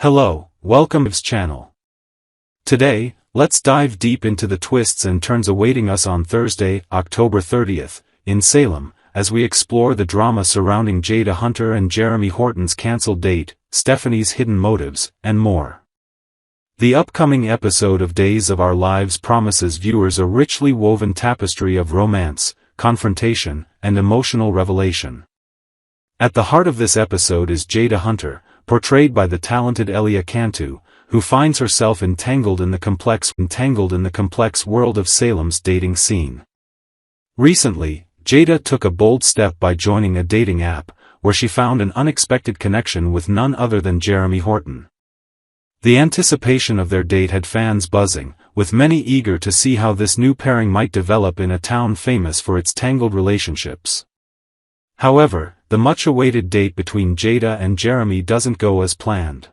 Hello, welcome to this channel. Today, let's dive deep into the twists and turns awaiting us on Thursday, October 30th, in Salem, as we explore the drama surrounding Jada Hunter and Jeremy Horton's cancelled date, Stephanie's hidden motives, and more. The upcoming episode of Days of Our Lives promises viewers a richly woven tapestry of romance, confrontation, and emotional revelation. At the heart of this episode is Jada Hunter, portrayed by the talented Elia Cantu, who finds herself entangled in the complex world of Salem's dating scene. Recently, Jada took a bold step by joining a dating app, where she found an unexpected connection with none other than Jeremy Horton. The anticipation of their date had fans buzzing, with many eager to see how this new pairing might develop in a town famous for its tangled relationships. However, the much-awaited date between Jada and Jeremy doesn't go as planned.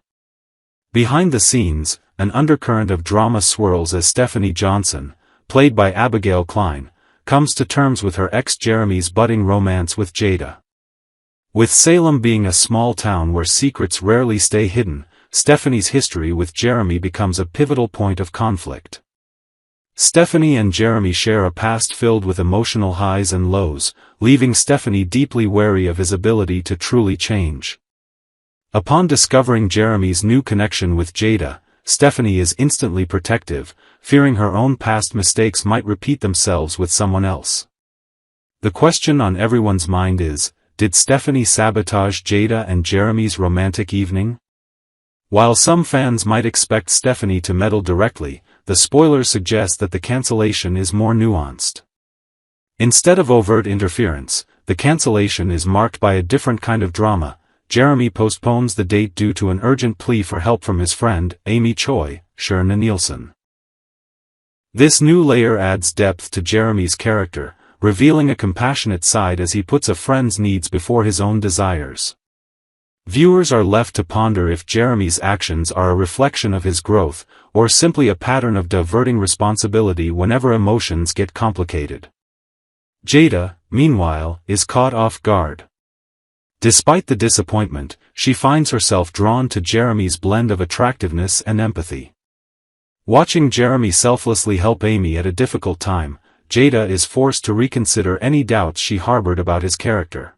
Behind the scenes, an undercurrent of drama swirls as Stephanie Johnson, played by Abigail Klein, comes to terms with her ex Jeremy's budding romance with Jada. With Salem being a small town where secrets rarely stay hidden, Stephanie's history with Jeremy becomes a pivotal point of conflict. Stephanie and Jeremy share a past filled with emotional highs and lows, leaving Stephanie deeply wary of his ability to truly change. Upon discovering Jeremy's new connection with Jada, Stephanie is instantly protective, fearing her own past mistakes might repeat themselves with someone else. The question on everyone's mind is, did Stephanie sabotage Jada and Jeremy's romantic evening? While some fans might expect Stephanie to meddle directly, the spoilers suggest that the cancellation is more nuanced. Instead of overt interference, the cancellation is marked by a different kind of drama. Jeremy postpones the date due to an urgent plea for help from his friend, Amy Choi, Irna Nielsen. This new layer adds depth to Jeremy's character, revealing a compassionate side as he puts a friend's needs before his own desires. Viewers are left to ponder if Jeremy's actions are a reflection of his growth, or simply a pattern of diverting responsibility whenever emotions get complicated. Jada, meanwhile, is caught off guard. Despite the disappointment, she finds herself drawn to Jeremy's blend of attractiveness and empathy. Watching Jeremy selflessly help Amy at a difficult time, Jada is forced to reconsider any doubts she harbored about his character.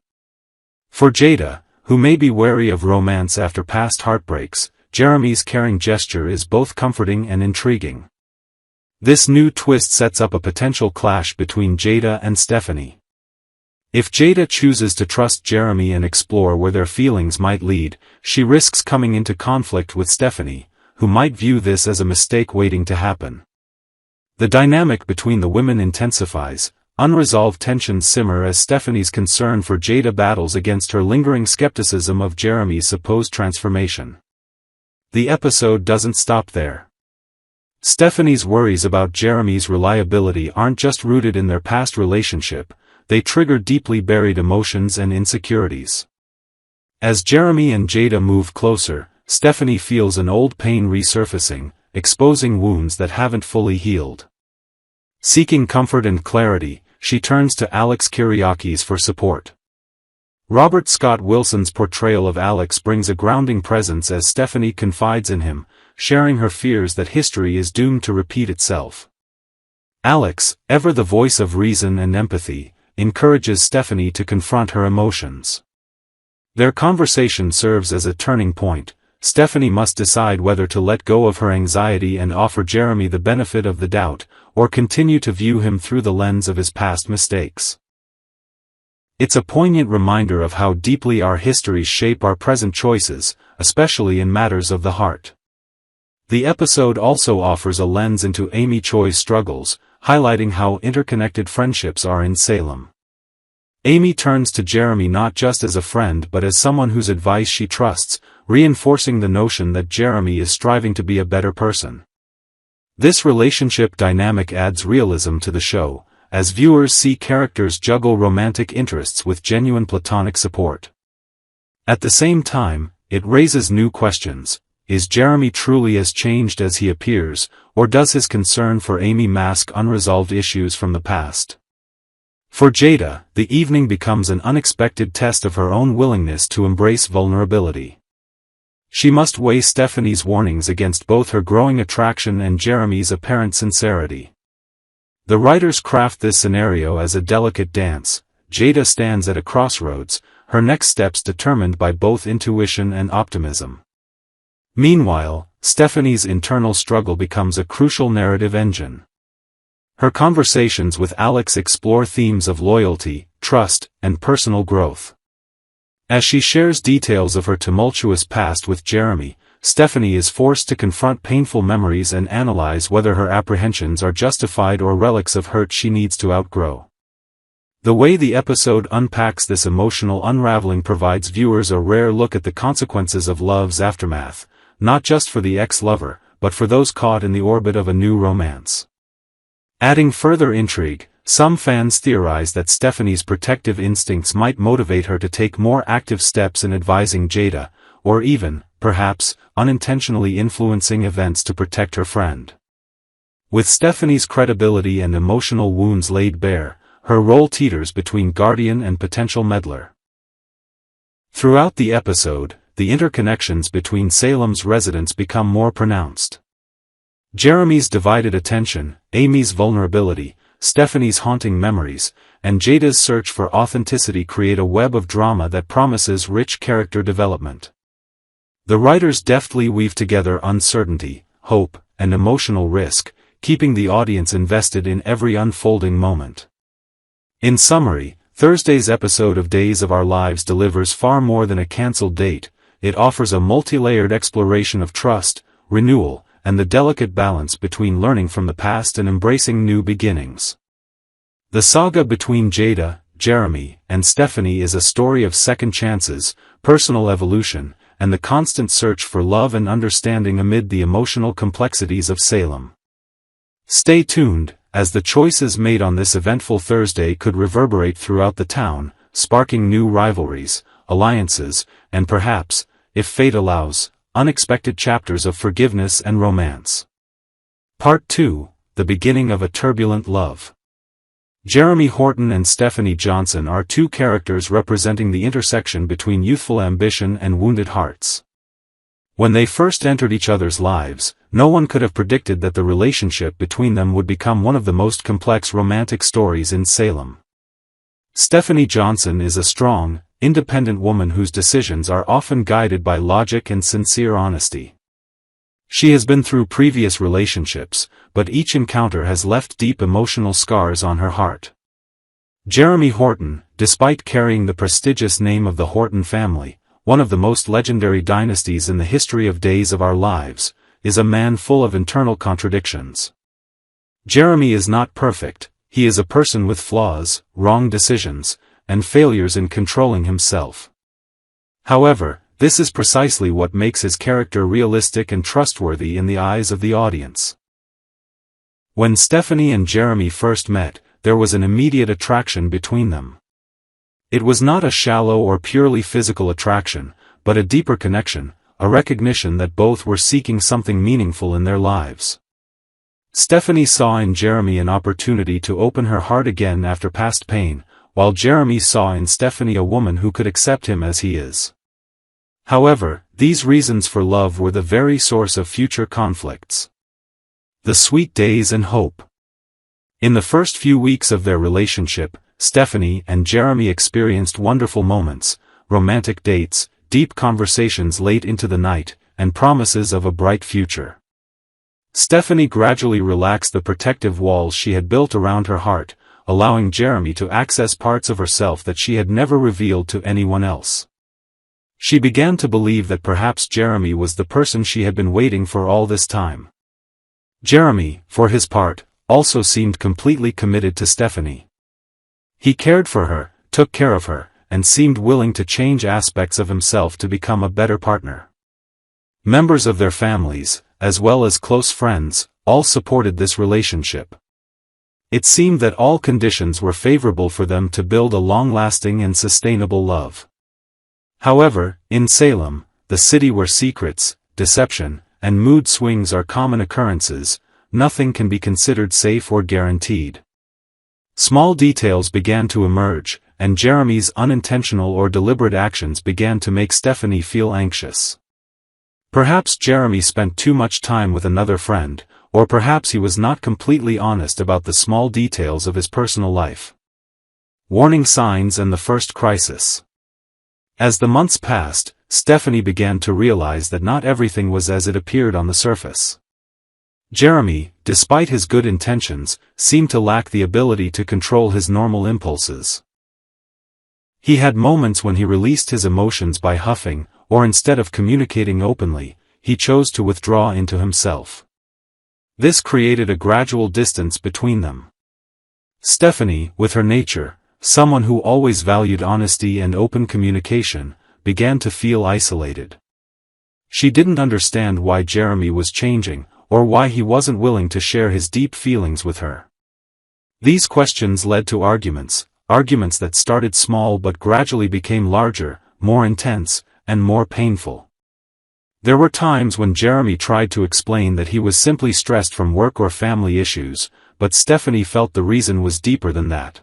For Jada, who may be wary of romance after past heartbreaks, Jeremy's caring gesture is both comforting and intriguing. This new twist sets up a potential clash between Jada and Stephanie. If Jada chooses to trust Jeremy and explore where their feelings might lead, she risks coming into conflict with Stephanie, who might view this as a mistake waiting to happen. The dynamic between the women intensifies. Unresolved tensions simmer as Stephanie's concern for Jada battles against her lingering skepticism of Jeremy's supposed transformation. The episode doesn't stop there. Stephanie's worries about Jeremy's reliability aren't just rooted in their past relationship, they trigger deeply buried emotions and insecurities. As Jeremy and Jada move closer, Stephanie feels an old pain resurfacing, exposing wounds that haven't fully healed. Seeking comfort and clarity, she turns to Alex Kyriakis for support. Robert Scott Wilson's portrayal of Alex brings a grounding presence as Stephanie confides in him, sharing her fears that history is doomed to repeat itself. Alex, ever the voice of reason and empathy, encourages Stephanie to confront her emotions. Their conversation serves as a turning point. Stephanie must decide whether to let go of her anxiety and offer Jeremy the benefit of the doubt, or continue to view him through the lens of his past mistakes. It's a poignant reminder of how deeply our histories shape our present choices, especially in matters of the heart. The episode also offers a lens into Amy Choi's struggles, highlighting how interconnected friendships are in Salem. Amy turns to Jeremy not just as a friend but as someone whose advice she trusts, reinforcing the notion that Jeremy is striving to be a better person. This relationship dynamic adds realism to the show, as viewers see characters juggle romantic interests with genuine platonic support. At the same time, it raises new questions. Is Jeremy truly as changed as he appears, or does his concern for Amy mask unresolved issues from the past? For Jada, the evening becomes an unexpected test of her own willingness to embrace vulnerability. She must weigh Stephanie's warnings against both her growing attraction and Jeremy's apparent sincerity. The writers craft this scenario as a delicate dance. Jada stands at a crossroads, her next steps determined by both intuition and optimism. Meanwhile, Stephanie's internal struggle becomes a crucial narrative engine. Her conversations with Alex explore themes of loyalty, trust, and personal growth. As she shares details of her tumultuous past with Jeremy, Stephanie is forced to confront painful memories and analyze whether her apprehensions are justified or relics of hurt she needs to outgrow. The way the episode unpacks this emotional unraveling provides viewers a rare look at the consequences of love's aftermath, not just for the ex-lover, but for those caught in the orbit of a new romance. Adding further intrigue, some fans theorize that Stephanie's protective instincts might motivate her to take more active steps in advising Jada, or even, perhaps, unintentionally influencing events to protect her friend. With Stephanie's credibility and emotional wounds laid bare, her role teeters between guardian and potential meddler. Throughout the episode, the interconnections between Salem's residents become more pronounced. Jeremy's divided attention, Amy's vulnerability, Stephanie's haunting memories, and Jada's search for authenticity create a web of drama that promises rich character development. The writers deftly weave together uncertainty, hope, and emotional risk, keeping the audience invested in every unfolding moment. In summary, Thursday's episode of Days of Our Lives delivers far more than a cancelled date. It offers a multi-layered exploration of trust, renewal, and the delicate balance between learning from the past and embracing new beginnings. The saga between Jada, Jeremy, and Stephanie is a story of second chances, personal evolution, and the constant search for love and understanding amid the emotional complexities of Salem. Stay tuned, as the choices made on this eventful Thursday could reverberate throughout the town, sparking new rivalries, alliances, and perhaps, if fate allows, unexpected chapters of forgiveness and romance. Part 2, The Beginning of a Turbulent Love. Jeremy Horton and Stephanie Johnson are two characters representing the intersection between youthful ambition and wounded hearts. When they first entered each other's lives, no one could have predicted that the relationship between them would become one of the most complex romantic stories in Salem. Stephanie Johnson is a strong, independent woman whose decisions are often guided by logic and sincere honesty. She has been through previous relationships, but each encounter has left deep emotional scars on her heart. Jeremy Horton, despite carrying the prestigious name of the Horton family, one of the most legendary dynasties in the history of Days of Our Lives, is a man full of internal contradictions. Jeremy is not perfect, he is a person with flaws, wrong decisions, and failures in controlling himself. However, this is precisely what makes his character realistic and trustworthy in the eyes of the audience. When Stephanie and Jeremy first met, there was an immediate attraction between them. It was not a shallow or purely physical attraction, but a deeper connection, a recognition that both were seeking something meaningful in their lives. Stephanie saw in Jeremy an opportunity to open her heart again after past pain, while Jeremy saw in Stephanie a woman who could accept him as he is. However, these reasons for love were the very source of future conflicts. The sweet days and hope. In the first few weeks of their relationship, Stephanie and Jeremy experienced wonderful moments, romantic dates, deep conversations late into the night, and promises of a bright future. Stephanie gradually relaxed the protective walls she had built around her heart, allowing Jeremy to access parts of herself that she had never revealed to anyone else. She began to believe that perhaps Jeremy was the person she had been waiting for all this time. Jeremy, for his part, also seemed completely committed to Stephanie. He cared for her, took care of her, and seemed willing to change aspects of himself to become a better partner. Members of their families, as well as close friends, all supported this relationship. It seemed that all conditions were favorable for them to build a long-lasting and sustainable love. However, in Salem, the city where secrets, deception, and mood swings are common occurrences, nothing can be considered safe or guaranteed. Small details began to emerge, and Jeremy's unintentional or deliberate actions began to make Stephanie feel anxious. Perhaps Jeremy spent too much time with another friend, or perhaps he was not completely honest about the small details of his personal life. Warning signs and the first crisis. As the months passed, Stephanie began to realize that not everything was as it appeared on the surface. Jeremy, despite his good intentions, seemed to lack the ability to control his normal impulses. He had moments when he released his emotions by huffing, or instead of communicating openly, he chose to withdraw into himself. This created a gradual distance between them. Stephanie, with her nature, someone who always valued honesty and open communication, began to feel isolated. She didn't understand why Jeremy was changing, or why he wasn't willing to share his deep feelings with her. These questions led to arguments that started small but gradually became larger, more intense, and more painful. There were times when Jeremy tried to explain that he was simply stressed from work or family issues, but Stephanie felt the reason was deeper than that.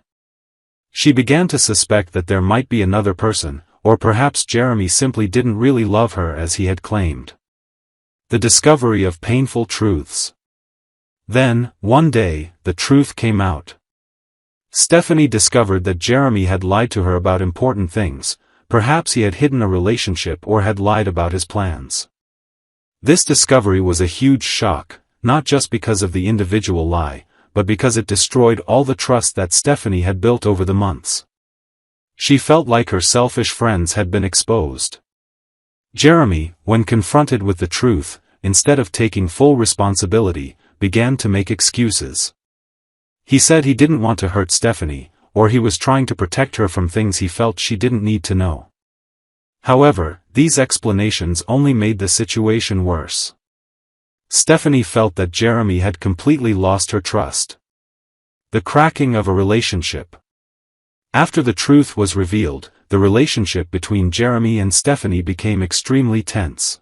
She began to suspect that there might be another person, or perhaps Jeremy simply didn't really love her as he had claimed. The discovery of painful truths. Then, one day, the truth came out. Stephanie discovered that Jeremy had lied to her about important things. Perhaps he had hidden a relationship or had lied about his plans. This discovery was a huge shock, not just because of the individual lie, but because it destroyed all the trust that Stephanie had built over the months. She felt like her selfish friends had been exposed. Jeremy, when confronted with the truth, instead of taking full responsibility, began to make excuses. He said he didn't want to hurt Stephanie, or he was trying to protect her from things he felt she didn't need to know. However, these explanations only made the situation worse. Stephanie felt that Jeremy had completely lost her trust. The cracking of a relationship. After the truth was revealed, the relationship between Jeremy and Stephanie became extremely tense.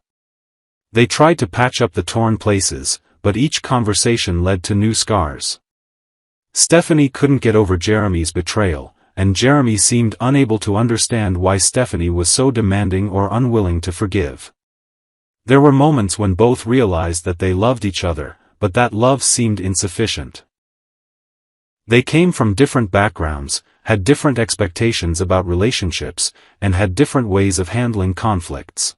They tried to patch up the torn places, but each conversation led to new scars. Stephanie couldn't get over Jeremy's betrayal, and Jeremy seemed unable to understand why Stephanie was so demanding or unwilling to forgive. There were moments when both realized that they loved each other, but that love seemed insufficient. They came from different backgrounds, had different expectations about relationships, and had different ways of handling conflicts.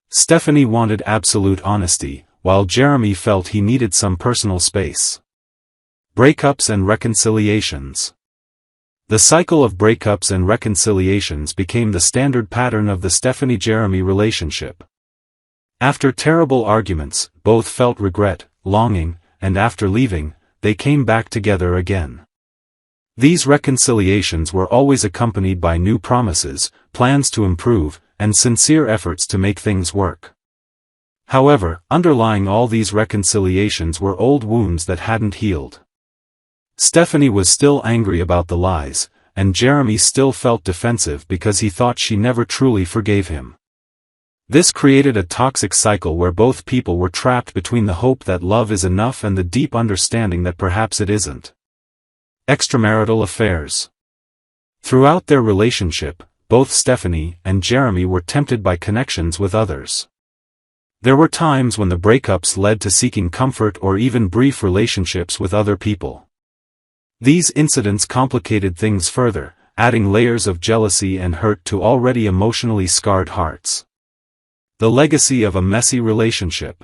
Stephanie wanted absolute honesty, while Jeremy felt he needed some personal space. Breakups and reconciliations. The cycle of breakups and reconciliations became the standard pattern of the Stephanie-Jeremy relationship. After terrible arguments, both felt regret, longing, and after leaving, they came back together again. These reconciliations were always accompanied by new promises, plans to improve, and sincere efforts to make things work. However, underlying all these reconciliations were old wounds that hadn't healed. Stephanie was still angry about the lies, and Jeremy still felt defensive because he thought she never truly forgave him. This created a toxic cycle where both people were trapped between the hope that love is enough and the deep understanding that perhaps it isn't. Extramarital affairs. Throughout their relationship, both Stephanie and Jeremy were tempted by connections with others. There were times when the breakups led to seeking comfort or even brief relationships with other people. These incidents complicated things further, adding layers of jealousy and hurt to already emotionally scarred hearts. The legacy of a messy relationship.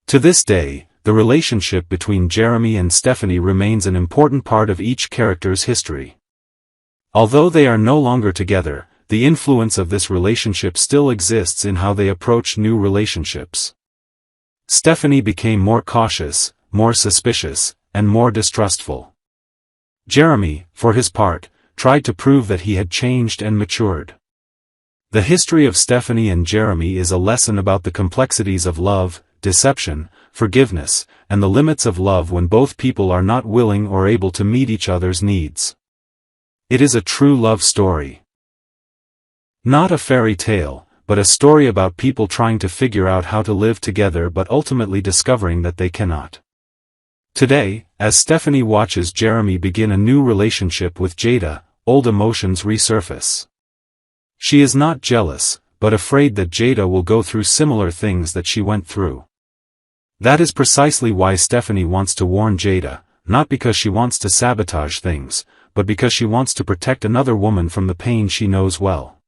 To this day, the relationship between Jeremy and Stephanie remains an important part of each character's history. Although they are no longer together, the influence of this relationship still exists in how they approach new relationships. Stephanie became more cautious, more suspicious, and more distrustful. Jeremy, for his part, tried to prove that he had changed and matured. The history of Stephanie and Jeremy is a lesson about the complexities of love, deception, forgiveness, and the limits of love when both people are not willing or able to meet each other's needs. It is a true love story. Not a fairy tale, but a story about people trying to figure out how to live together but ultimately discovering that they cannot. Today, as Stephanie watches Jeremy begin a new relationship with Jada, old emotions resurface. She is not jealous, but afraid that Jada will go through similar things that she went through. That is precisely why Stephanie wants to warn Jada, not because she wants to sabotage things, but because she wants to protect another woman from the pain she knows well.